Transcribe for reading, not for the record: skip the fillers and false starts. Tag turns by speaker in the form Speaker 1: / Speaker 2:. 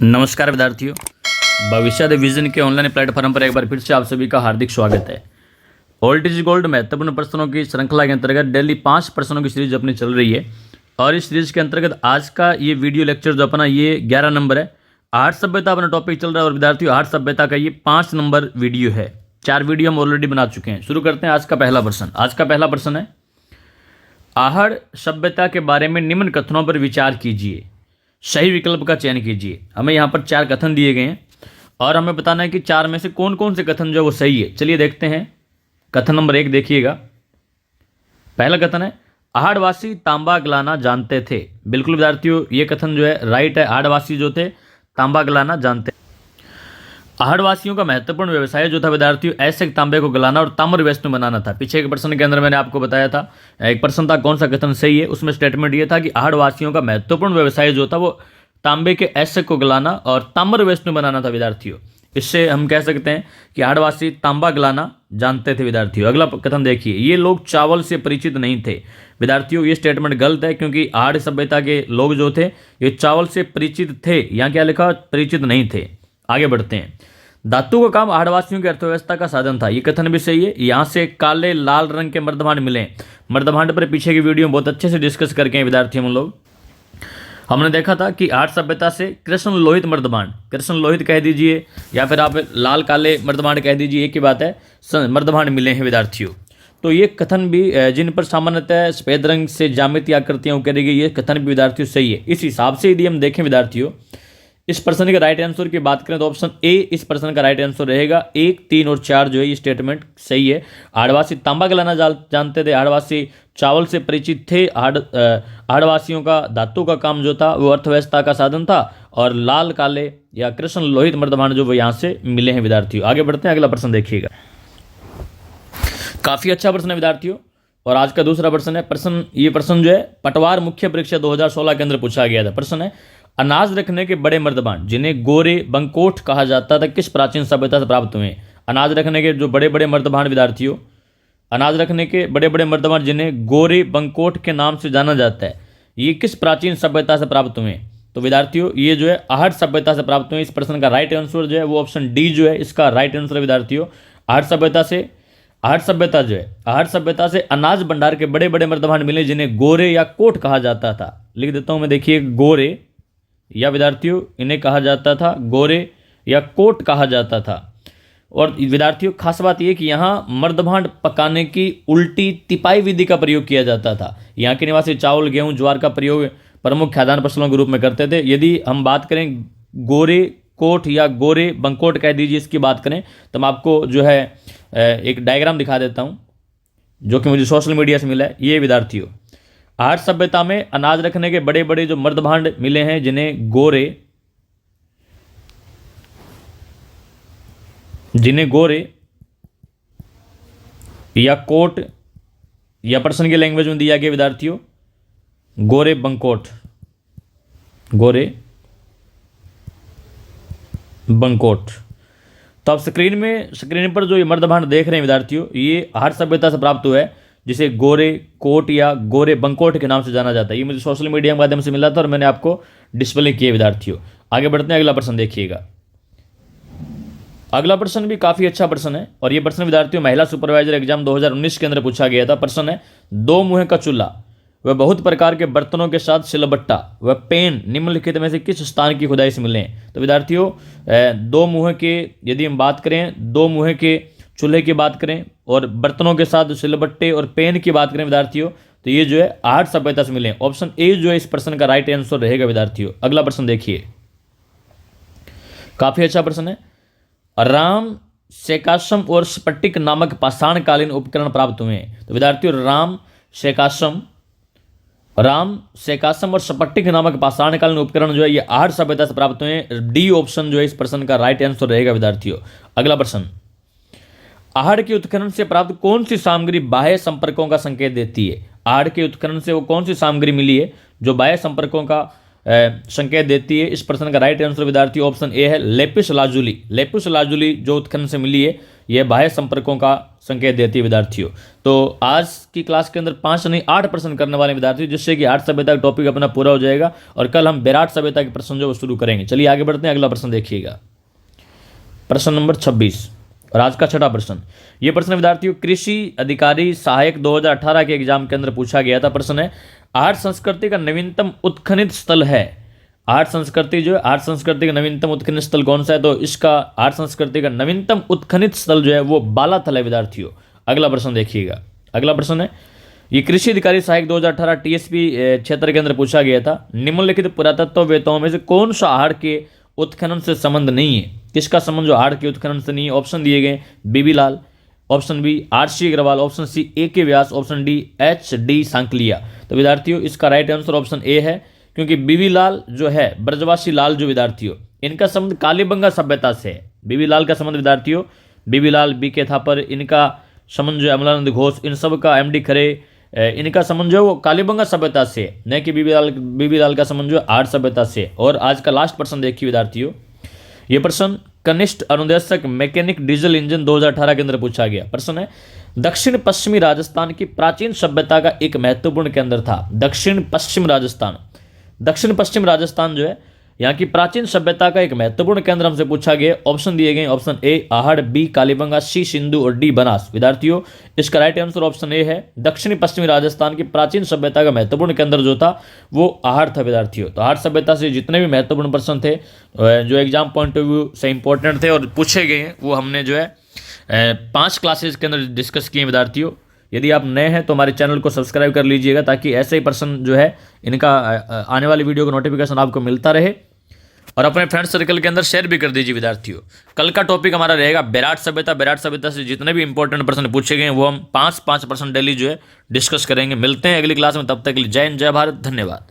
Speaker 1: नमस्कार विद्यार्थियों, भविष्य विजन के ऑनलाइन प्लेटफॉर्म पर एक बार फिर से आप सभी का हार्दिक स्वागत है। ओल्ड इज गोल्ड महत्वपूर्ण प्रश्नों की श्रृंखला के अंतर्गत डेली 5 प्रश्नों की सीरीज अपनी चल रही है और इस सीरीज के अंतर्गत आज का ये वीडियो लेक्चर जो अपना ये 11 नंबर है। आर्ट सभ्यता अपना टॉपिक चल रहा है और विद्यार्थियों आर्ट सभ्यता का ये 5 नंबर वीडियो है। 4 वीडियो हम ऑलरेडी बना चुके हैं। शुरू करते हैं आज का पहला प्रश्न। आज का पहला प्रश्न है, आहड़ सभ्यता के बारे में निम्न कथनों पर विचार कीजिए, सही विकल्प का चयन कीजिए। हमें यहाँ पर 4 कथन दिए गए हैं और हमें बताना है कि 4 में से कौन कौन से कथन जो है वो सही है। चलिए देखते हैं। कथन नंबर 1 देखिएगा। पहला कथन है, आहड़वासी तांबा गलाना जानते थे। बिल्कुल विद्यार्थियों, ये कथन जो है राइट है। आहड़वासी जो थे तांबा गलाना जानते। आहड़वासियों का महत्वपूर्ण व्यवसाय जो था विद्यार्थियों ऐसे तांबे को गलाना और ताम्र वस्तु बनाना था। पीछे के प्रश्न के अंदर मैंने आपको बताया था, एक प्रश्न था कौन सा कथन सही है, उसमें स्टेटमेंट ये था कि आहड़वासियों का महत्वपूर्ण व्यवसाय जो था वो तांबे के ऐसे को गलाना और ताम्र वस्तु बनाना था विद्यार्थियों। इससे हम कह सकते हैं कि आहड़वासी तांबा गलाना जानते थे विद्यार्थियों। अगला कथन देखिए, ये लोग चावल से परिचित नहीं थे। विद्यार्थियों ये स्टेटमेंट गलत है क्योंकि आहड़ सभ्यता के लोग जो थे ये चावल से परिचित थे। यहाँ क्या लिखा, परिचित नहीं थे। आगे बढ़ते हैं। धातु का काम आहड़वासियों की अर्थव्यवस्था का साधन था। ये कथन भी सही है। यहाँ से काले लाल रंग के मर्दभांड मिले। मर्दभांड पर पीछे की वीडियो में बहुत अच्छे से डिस्कस करके हैं विद्यार्थियों हम लोग। हमने देखा था कि आहड़ सभ्यता से कृष्ण लोहित मर्दभांड, कृष्ण लोहित कह दीजिए या फिर आप लाल काले मर्दभांड कह दीजिए, एक ही बात है, मर्दभांड मिले हैं विद्यार्थियों। तो ये कथन भी जिन पर सामान्यतः सफेद रंग से ज्यामितीय आकृतियां उकेरी गई, ये कथन भी विद्यार्थियों सही है। इस हिसाब से यदि हम देखें विद्यार्थियों, इस प्रश्न के राइट आंसर की बात करें तो ऑप्शन ए इस प्रश्न का राइट आंसर रहेगा। 1, 3 और 4 जो है ये स्टेटमेंट सही है। आहड़वासी तांबा गलाना जानते थे, आहड़वासी चावल से परिचित थे, आहड़वासियों का धातु का काम जो था वो अर्थव्यवस्था का साधन था और लाल काले या कृष्ण लोहित मर्दभांड जो वो यहाँ से मिले हैं विद्यार्थियों। आगे बढ़ते हैं, अगला प्रश्न देखिएगा। काफी अच्छा प्रश्न है विद्यार्थियों और आज का दूसरा प्रश्न है। ये प्रश्न जो है पटवार मुख्य परीक्षा 2016 के अंदर पूछा गया था। प्रश्न है, अनाज रखने के बड़े मर्दभांड जिन्हें गोरे बंकोट कहा जाता था किस प्राचीन सभ्यता से प्राप्त हुए? अनाज रखने के जो बड़े बड़े मर्दभांड विद्यार्थियों, अनाज रखने के बड़े बड़े मर्दभांड जिन्हें गोरे बंकोट के नाम से जाना जाता है, ये किस प्राचीन सभ्यता से प्राप्त हुए? तो विद्यार्थियों ये जो है आहड़ सभ्यता से प्राप्त हुए। इस प्रश्न का राइट आंसर जो है वो ऑप्शन डी जो है इसका राइट आंसर है विद्यार्थियों। आहड़ सभ्यता से, आहड़ सभ्यता जो है, आहड़ सभ्यता से अनाज भंडार के बड़े बड़े मर्दभांड मिले जिन्हें गोरे या कोट कहा जाता था। लिख देता हूं मैं, देखिए, गोरे या विद्यार्थियों इन्हें कहा जाता था गोरे या कोट कहा जाता था। और विद्यार्थियों खास बात यह कि यहाँ मर्दभांड पकाने की उल्टी तिपाई विधि का प्रयोग किया जाता था। यहाँ के निवासी चावल गेहूं ज्वार का प्रयोग प्रमुख खाद्यान्न फसलों के रूप में करते थे। यदि हम बात करें गोरे कोट या गोरे बंकोट कह दीजिए, इसकी बात करें तो मैं आपको जो है एक डायग्राम दिखा देता हूँ जो कि मुझे सोशल मीडिया से मिला है। ये विद्यार्थियों आहड़ सभ्यता में अनाज रखने के बड़े बड़े जो मर्दभांड मिले हैं जिन्हें गोरे या कोट या प्रश्न की लैंग्वेज में दिया गया विद्यार्थियों गोरे बंकोट, गोरे बंकोट। तो आप स्क्रीन पर जो ये मर्दभांड देख रहे हैं विद्यार्थियों, ये आहड़ सभ्यता से प्राप्त हुआ है जिसे गोरे कोट या गोरे बंकोट के नाम से जाना जाता है। ये मुझे सोशल मीडिया के माध्यम से मिला था और मैंने आपको डिस्प्ले किया विद्यार्थियों। आगे बढ़ते हैं, अगला प्रश्न देखिएगा। अगला प्रश्न भी काफी अच्छा प्रश्न है और ये प्रश्न विद्यार्थियों महिला सुपरवाइजर एग्जाम 2019 के अंदर पूछा गया था। प्रश्न है, 2 मुँह का चूल्हा वह बहुत प्रकार के बर्तनों के साथ सिलबट्टा व पेन निम्नलिखित में से किस स्थान की खुदाई से मिले हैं? तो विद्यार्थियों 2 मुँह के, यदि हम बात करें 2 मुँह के चूल्हे की बात करें और बर्तनों के साथ सिलबट्टे और पेन की बात करें विद्यार्थियों, तो ये जो है आहड़ सभ्यता से मिले हैं। ऑप्शन ए जो है इस प्रश्न का राइट आंसर रहेगा विद्यार्थियों। अगला प्रश्न देखिए, काफी अच्छा प्रश्न है। राम शेकासम और स्फटिक नामक पाषाणकालीन उपकरण प्राप्त हुए हैं। तो विद्यार्थियों राम शेकासम और स्फटिक नामक पाषाणकालीन उपकरण जो है ये आहड़ सभ्यता से प्राप्त हुए हैं। डी ऑप्शन जो है इस प्रश्न का राइट आंसर रहेगा विद्यार्थियों। अगला प्रश्न, आहड़ के उत्खनन से प्राप्त कौन सी सामग्री बाह्य संपर्कों का संकेत देती है? आहड़ के उत्खनन से वो कौन सी सामग्री मिली है जो बाह्य संपर्कों का संकेत देती है। इस प्रश्न का राइट आंसर विद्यार्थियों ऑप्शन ए है लेपिस लाजुली। लेपिस लाजुली जो उत्खनन से मिली है यह बाह्य संपर्कों का संकेत देती है विद्यार्थियों। तो आज की क्लास के अंदर 5 नहीं 8 प्रश्न करने वाले विद्यार्थी, जिससे कि 8 सभ्यता का टॉपिक अपना पूरा हो जाएगा और कल हम विराट सभ्यता के प्रश्न जो शुरू करेंगे। चलिए आगे बढ़ते हैं, अगला प्रश्न देखिएगा, प्रश्न नंबर 26 और आज का छठा प्रश्न। यह प्रश्न विद्यार्थियों कृषि अधिकारी सहायक 2018 के एग्जाम के अंदर पूछा गया था। प्रश्न है आर्य संस्कृति का नवीनतम उत्खनित स्थल है। आर्य संस्कृति जो है, आर्य संस्कृति का नवीनतम उत्खनित स्थल कौन सा है? तो इसका आर्य संस्कृति का नवीनतम उत्खनित स्थल जो है वो बालाथल है विद्यार्थियों। अगला प्रश्न देखिएगा, अगला प्रश्न है ये कृषि अधिकारी सहायक 2018 टीएसपी क्षेत्र के अंदर पूछा गया था। निम्नलिखित पुरातत्ववेत्ताओं में से कौन सा आहड़ के उत्खनन से संबंध नहीं है? किसका संबंध जो आहड़ के उत्खनन से नहीं है? ऑप्शन दिए गए B B Lal, option B R C Agarwal, option C A K Vyas, option D H D Sankalia. तो विद्यार्थियों इसका राइट आंसर ऑप्शन ए है, क्योंकि बीबी लाल जो है ब्रजवासी लाल जो विद्यार्थियों इनका संबंध कालीबंगा सभ्यता से है। बीबी लाल का संबंध विद्यार्थियों बीबी लाल, बी के थापर, इनका संबंध जो है अमलानंद घोष, इन सब का एमडी खरे, इनका संबंध जो है वो कालीबंगा सभ्यता से, न कि बीबी लाल का संबंध जो है आर्य सभ्यता से। और आज का लास्ट प्रश्न देखिए विद्यार्थियों, ये प्रश्न कनिष्ठ अनुदेशक मैकेनिक डीजल इंजन 2018 के अंदर पूछा गया। प्रश्न है दक्षिण पश्चिमी राजस्थान की प्राचीन सभ्यता का एक महत्वपूर्ण केंद्र था। दक्षिण पश्चिम राजस्थान जो है यहाँ की प्राचीन सभ्यता का एक महत्वपूर्ण केंद्र हमसे पूछा गया। ऑप्शन दिए गए option A Ahar, B Kalibangan, C Sindhu और डी बनास। विद्यार्थियों इसका राइट आंसर ऑप्शन ए है, दक्षिण पश्चिमी राजस्थान की प्राचीन सभ्यता का महत्वपूर्ण केंद्र जो था वो आहड़ था विद्यार्थियों। तो आहड़ सभ्यता से जितने भी महत्वपूर्ण प्रश्न थे जो एग्जाम पॉइंट ऑफ व्यू से इंपॉर्टेंट थे और पूछे गए हैं वो हमने जो है 5 क्लासेज के अंदर डिस्कस किए विद्यार्थियों। यदि आप नए हैं तो हमारे चैनल को सब्सक्राइब कर लीजिएगा, ताकि ऐसे ही प्रश्न जो है इनका आने वाली वीडियो का नोटिफिकेशन आपको मिलता रहे। और अपने फ्रेंड सर्कल के अंदर शेयर भी कर दीजिए विद्यार्थियों। कल का टॉपिक हमारा रहेगा विराट सभ्यता। विराट सभ्यता से जितने भी इंपॉर्टेंट प्रश्न पूछे गए हैं वो हम 5% डेली जो है डिस्कस करेंगे। मिलते हैं अगली क्लास में, तब तक के लिए जय हिंद, जय भारत, धन्यवाद।